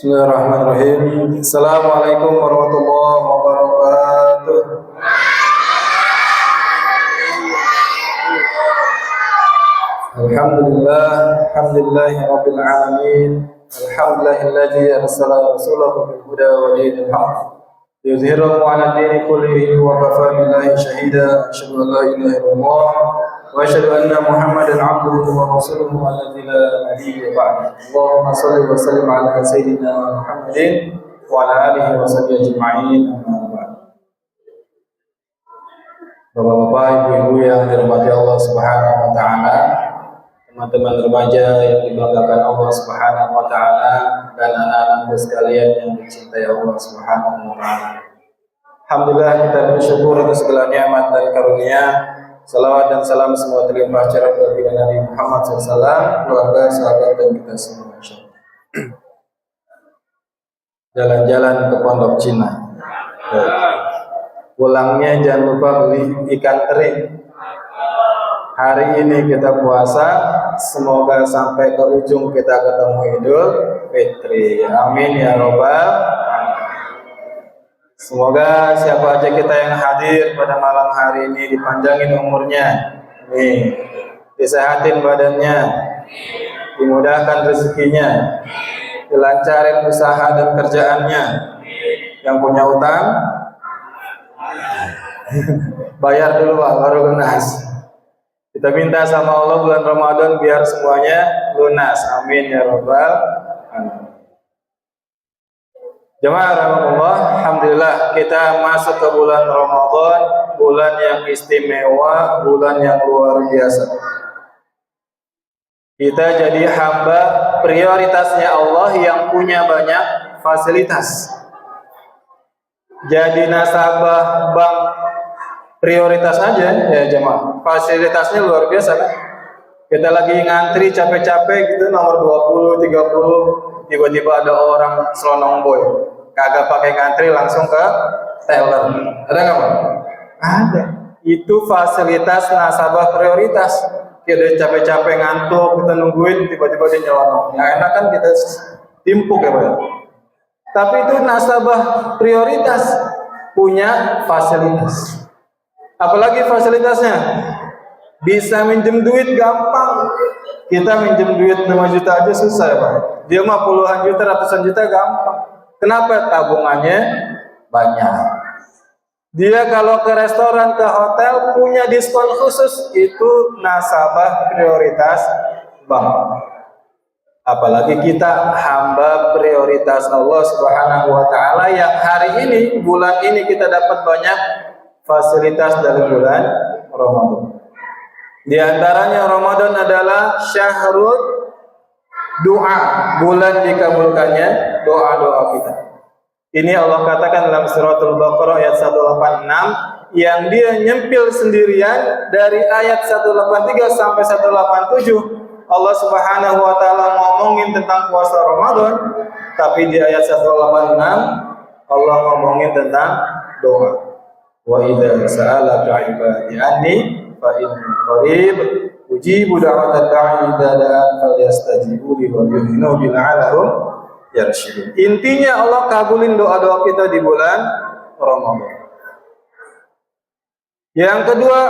Bismillahirrahmanirrahim. Assalamualaikum warahmatullahi wabarakatuh. Alhamdulillahi rabbil alamin. Alhamdulillahilladzi arsala rasulahu bil huda wa dinil haqq liyudhhirahu 'ala dini kullihi wa kafa billahi shahida. Asyhadu an la ilaha illallah wa asyhadu anna Muhammadan 'abduhu wa rasuluhu alladzi la nabiyya ba'dahu. Allahumma shalli wa sallim 'ala sayyidina Muhammadin wa 'ala alihi wa sahbihi ajma'in. Amma ba'd. Bapak-bapak, ibu-ibu yang dirahmati Allah Subhanahu wa taala, teman-teman remaja yang dibanggakan Allah Subhanahu wa taala, dan anak-anakku sekalian yang dicintai Allah Subhanahu wa taala. Alhamdulillah, kita bersyukur atas segala nikmat dan karunia. Salawat dan salam semua terlimpah curah bagi Nabi Muhammad SAW, keluarga, sahabat, dan kita semua. Jalan-jalan ke Pondok Cina. Pulangnya jangan lupa beli ikan teri. Hari ini kita puasa, semoga sampai ke ujung kita ketemu Idul Fitri. Amin ya robbal alamin. Semoga siapa aja kita yang hadir pada malam hari ini dipanjangin umurnya, nih, disehatin badannya, dimudahkan rezekinya, dilancarin usaha dan kerjaannya. Yang punya utang, bayar dulu Pak, baru lunas. Kita minta sama Allah bulan Ramadan biar semuanya lunas. Amin ya robbal alamin. Jemaah rahmatullah, alhamdulillah kita masuk ke bulan Ramadan, bulan yang istimewa, bulan yang luar biasa. Kita jadi hamba prioritasnya Allah yang punya banyak fasilitas. Jadi nasabah bank prioritas aja ya jemaah. Fasilitasnya luar biasa kan? Kita lagi ngantri capek-capek gitu, nomor 20, 30, tiba-tiba ada orang selonong boy, kagak pakai ngantri langsung ke teller. Ada nggak Pak? Ada. Itu fasilitas nasabah prioritas. Kita capek-capek ngantuk, kita nungguin, tiba-tiba dia nyelonong. Yang enak kan kita timpuk ya Pak. Tapi itu nasabah prioritas, punya fasilitas. Apalagi fasilitasnya? Bisa minjem duit gampang. Kita minjem duit 5 juta aja susah ya Pak. Dia mah puluhan juta, ratusan juta gampang. Kenapa? Tabungannya banyak. Dia kalau ke restoran, ke hotel punya diskon khusus. Itu nasabah prioritas bank. Apalagi kita hamba prioritas Allah Subhanahu wa taala yang hari ini, bulan ini kita dapat banyak fasilitas dari bulan Ramadan. Di antaranya Ramadan adalah syahrul doa, bulan dikabulkannya doa-doa kita. Ini Allah katakan dalam suratul Baqarah ayat 186 yang dia nyempil sendirian dari ayat 183 sampai 187. Allah Subhanahu wa taala ngomongin tentang puasa Ramadan, tapi di ayat 186 Allah ngomongin tentang doa. Wa idza sa'alaka 'ibadi anni fa inni qarib ujibu da'watad da'i idza da'an falyastajibu li wa yu'minu bil 'alahum yarshudun. Intinya Allah kabulin doa-doa kita di bulan Ramadan. Yang kedua,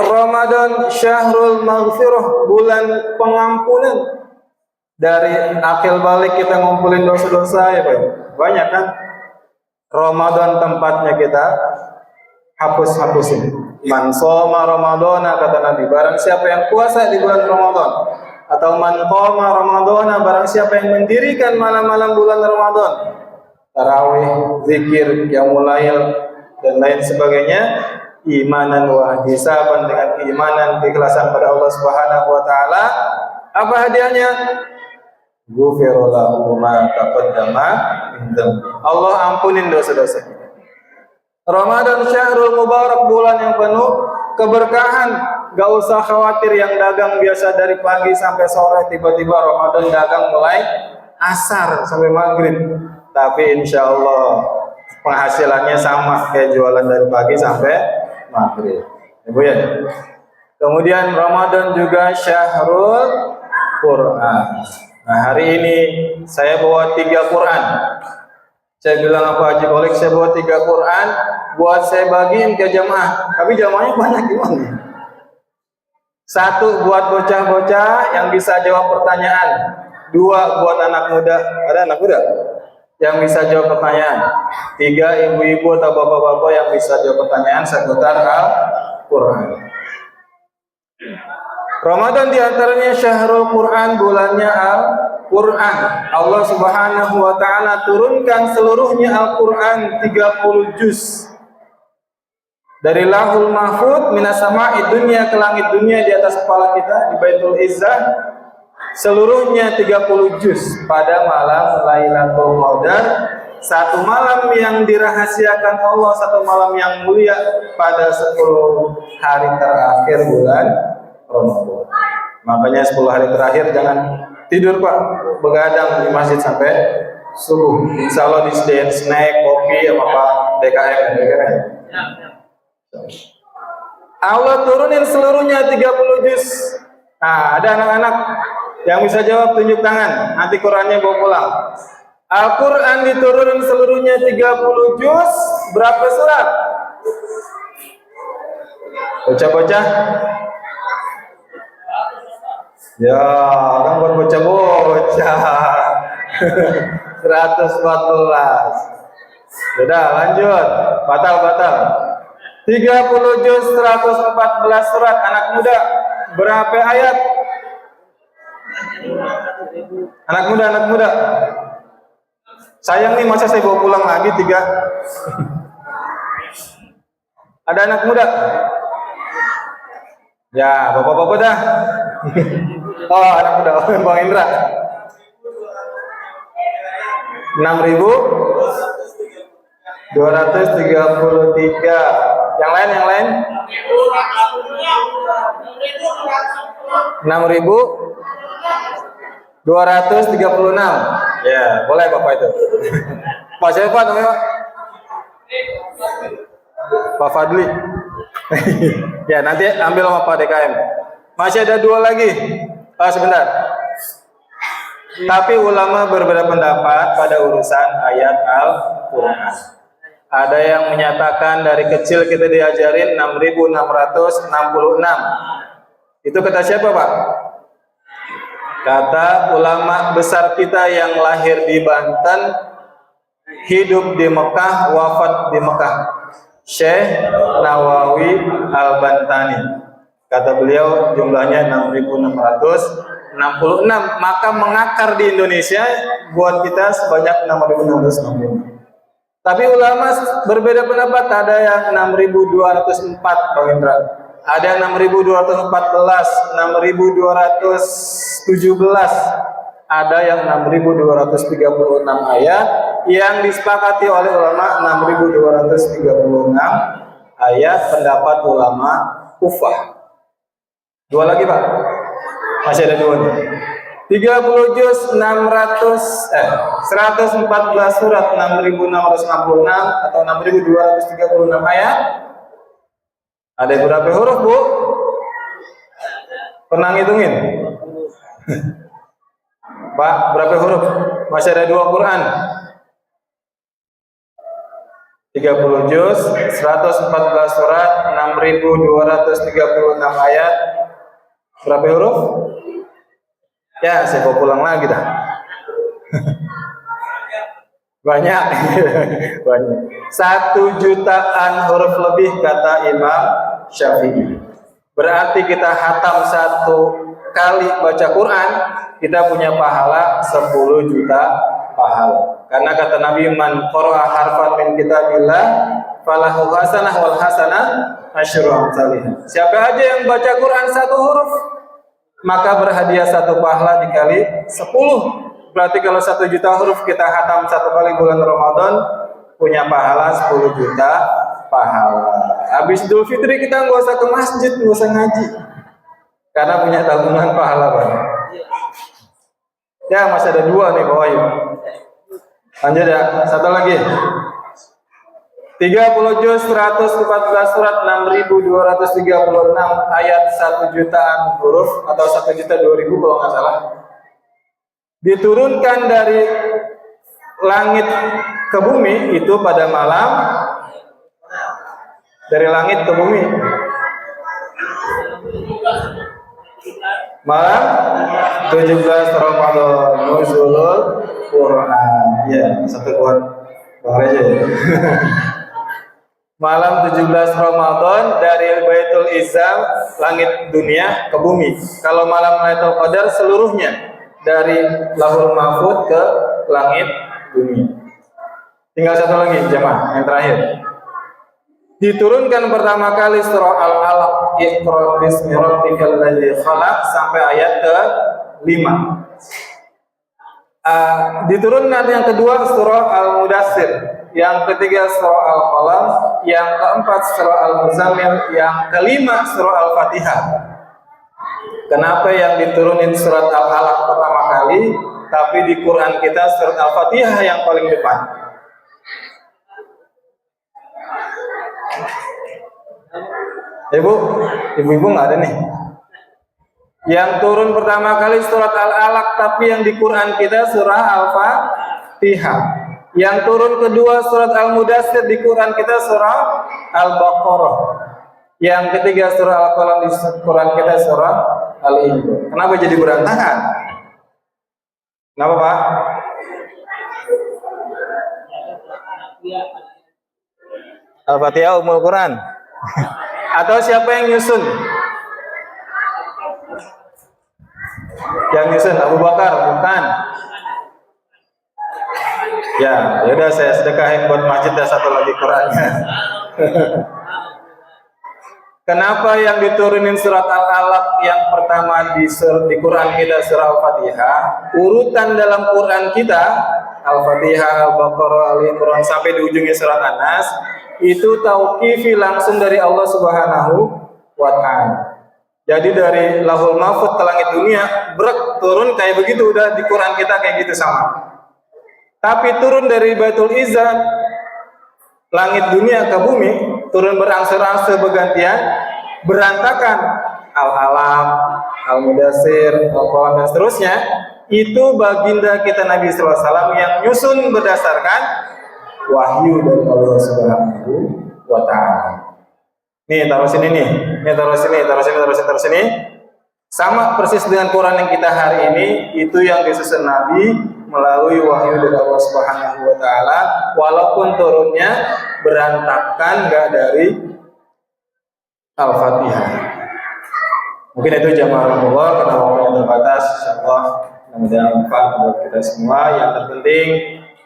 Ramadan syahrul maghfirah, bulan pengampunan. Dari akil balik kita ngumpulin dosa-dosa ya Pak. Banyak kan? Ramadan tempatnya kita hapus-hapusin. Man shoma Ramadana, kata Nabi, barang siapa yang puasa di bulan Ramadan, atau man qama Ramadana, barang siapa yang mendirikan malam-malam bulan Ramadan, tarawih, zikir, qiyamul lail dan lain sebagainya, imanan wa ihtisaban, dengan keimanan, keikhlasan pada Allah Subhanahu wa taala, apa hadiahnya? Ghufira lahu ma taqaddama min dzambi. Allah ampunin dosa-dosa kita. Ramadan syahrul mubarak, bulan yang penuh keberkahan. Gak usah khawatir yang dagang biasa dari pagi sampai sore, tiba-tiba Ramadan dagang mulai asar sampai maghrib. Tapi insya Allah penghasilannya sama kayak jualan dari pagi sampai maghrib. Ibu ya. Kemudian Ramadan juga syahrul Quran. Nah, hari ini saya bawa 3 Quran. Saya bilang apa Haji Kolik, saya bawa 3 Quran buat saya bagiin ke jamaah. Tapi jamaahnya banyak gimana? 1 buat bocah-bocah yang bisa jawab pertanyaan. 2 buat anak muda. Ada anak muda yang bisa jawab pertanyaan. 3 ibu-ibu atau bapak-bapak yang bisa jawab pertanyaan seputar Al-Quran. Ramadan diantaranya syahrul Quran, bulannya Al-Quran. Allah Subhanahu wa ta'ala turunkan seluruhnya Al-Quran 30 juz. Dari lahul mahfud minas sama'i dunya ke langit dunia di atas kepala kita di Baitul Izzah, seluruhnya 30 juz pada malam Lailatul Qadar, 1 malam yang dirahasiakan Allah, 1 malam yang mulia pada 10 hari terakhir bulan Ramadan. Makanya 10 hari terakhir jangan tidur Pak, begadang di masjid sampai subuh. Insya Allah disediain snack, kopi, apa DKM. Allah turunin seluruhnya 30 juz. Nah, ada anak-anak yang bisa jawab, tunjuk tangan. Nanti Qurannya bawa pulang. Al-Quran diturunin seluruhnya 30 juz. Berapa surat? Bocah-bocah. Ya, kan buat bocah-bocah. 114. Sudah, lanjut. Batal. 30 juz 114 surat. Anak muda, berapa ayat? Anak muda. Sayang nih, masa saya bawa pulang lagi 3. Ada anak muda? Ya, bapak-bapak dah. Oh, anak muda, Bang Indra. 6.233. Yang lain? 6.236. Ya, boleh Bapak itu. Pak siapa namanya Pak? Pak Fadli. Ya, nanti ambil sama Pak DKM. Masih ada 2 lagi. Sebentar. Tapi ulama berbeda pendapat pada urusan ayat Al-Quran. Ada yang menyatakan dari kecil kita diajarin 6.666. Itu kata siapa Pak? Kata ulama besar kita yang lahir di Banten, hidup di Mekah, wafat di Mekah, Syekh Nawawi Al-Bantani. Kata beliau jumlahnya 6.666. Maka mengakar di Indonesia buat kita sebanyak 6.666. Tapi ulama berbeda pendapat. Ada yang 6.204 Bang Indra, ada 6.214, 6.217, ada yang 6.236 ayat yang disepakati oleh ulama. 6.236 ayat pendapat ulama Kufah. 2 lagi Pak, masih ada 2 nih. 30 juz 114 surat, 6.666 atau 6.236 ayat. Ada berapa huruf Bu? Pernah ngitungin? Pak, berapa huruf? Masih ada 2 Quran. 30 juz 114 surat, 6.236 ayat. Berapa huruf? Ya, saya mau pulang lagi dah. Banyak. 1 jutaan huruf lebih kata Imam Syafi'i. Berarti kita hatam 1 kali baca Quran, kita punya pahala 10 juta pahala. Karena kata Nabi, man qara'a harfan min kitabillah falahu hasanah wal hasanah asyru amsalih. Siapa aja yang baca Quran 1 huruf, maka berhadiah 1 pahala dikali 10. Berarti kalau 1 juta huruf kita hatam 1 kali bulan Ramadan, punya pahala 10 juta pahala. Habis Idul Fitri kita nggak usah ke masjid, nggak usah ngaji, karena punya tabungan pahala banyak. Ya, masih ada 2 nih bawah yuk. Lanjut ya, 1 lagi. 30 juz 114 surat, 6.236 ayat, 1 jutaan huruf atau 1.002.000 kalau nggak salah. diturunkan dari langit ke bumi itu pada malam, dari langit ke bumi malam 17 Ramadan, nuzulul Quran. Ya, satu kuat Bang Reja ya. Malam 17 Ramadan dari Baitul Izzah, langit dunia ke bumi. Kalau malam Lailatul Qadar seluruhnya dari Lauhul Mahfuz ke langit dunia. Tinggal satu lagi jemaah yang terakhir. Diturunkan pertama kali surah Al-Alaq, Iqra bismi rabbikal ladzi khalaq, sampai ayat ke-5. Diturunkan yang kedua surah Al-Mudaththir, yang ketiga surah Al-Qalam, yang keempat surah Al-Muzammil, yang kelima surah Al-Fatihah. Kenapa yang diturunin surat Al-Alaq pertama kali, tapi di Quran kita surat Al-Fatihah yang paling depan? Ibu-ibu nggak ada nih. Yang turun pertama kali surat Al-Alaq, tapi yang di Quran kita surah Al-Fatihah. Yang turun kedua surat Al-Mudaththir, di Quran kita surah Al-Baqarah. Yang ketiga surah Al-Qalam, di Quran kita surah Al-Imran. Kenapa jadi berantakan? Kenapa, Pak? Al-Fatihah Ummul Quran. Atau siapa yang nyusun? Yang nyusun Abu Bakar, bukan? Ya, yaudah saya sedekahin buat masjid dan satu lagi Qurannya. Kenapa yang diturunin surat Al-Alaq yang pertama di Quran kita surah Al-Fatihah? Urutan dalam Quran kita Al-Fatihah, Al-Baqarah, Al-Imran sampai di ujungnya surat An-Nas itu tauqifi langsung dari Allah Subhanahu wa Ta'ala. Jadi dari Lauhul Mahfuz ke langit dunia turun kayak begitu, udah di Quran kita kayak gitu sama. Tapi turun dari Baitul Izzah, langit dunia ke bumi, turun berangsur-angsur bergantian, berantakan. Al-Alaq, Al-Mudaththir, Al-Qalam dan seterusnya. Itu baginda kita Nabi sallallahu alaihi wasallam yang nyusun berdasarkan wahyu dari Allah Subhanahu wa Ta'ala. Nih taruh sini nih, taruh sini. Sama persis dengan Quran yang kita hari ini, itu yang disusun Nabi melalui wahyu dari Allah Subhanahu wa Ta'ala, walaupun turunnya berantakan nggak dari Al-Fatihah. Mungkin itu jamaah Allah, karena waktunya terbatas. Insyaallah mudah-mudahan manfaat buat kita semua. Yang terpenting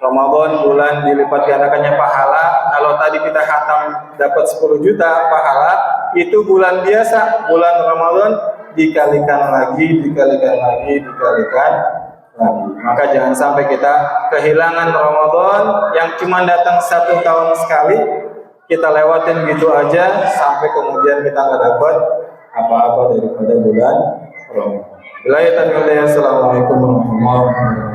Ramadan bulan dilipat gandakannya pahala. Kalau tadi kita khatam dapat 10 juta pahala, itu bulan biasa, bulan Ramadan dikalikan lagi. Maka jangan sampai kita kehilangan Ramadan yang cuma datang 1 tahun sekali, kita lewatin gitu aja sampai kemudian kita nggak dapat apa-apa daripada bulan Ramadan. Assalamualaikum warahmatullahi wabarakatuh.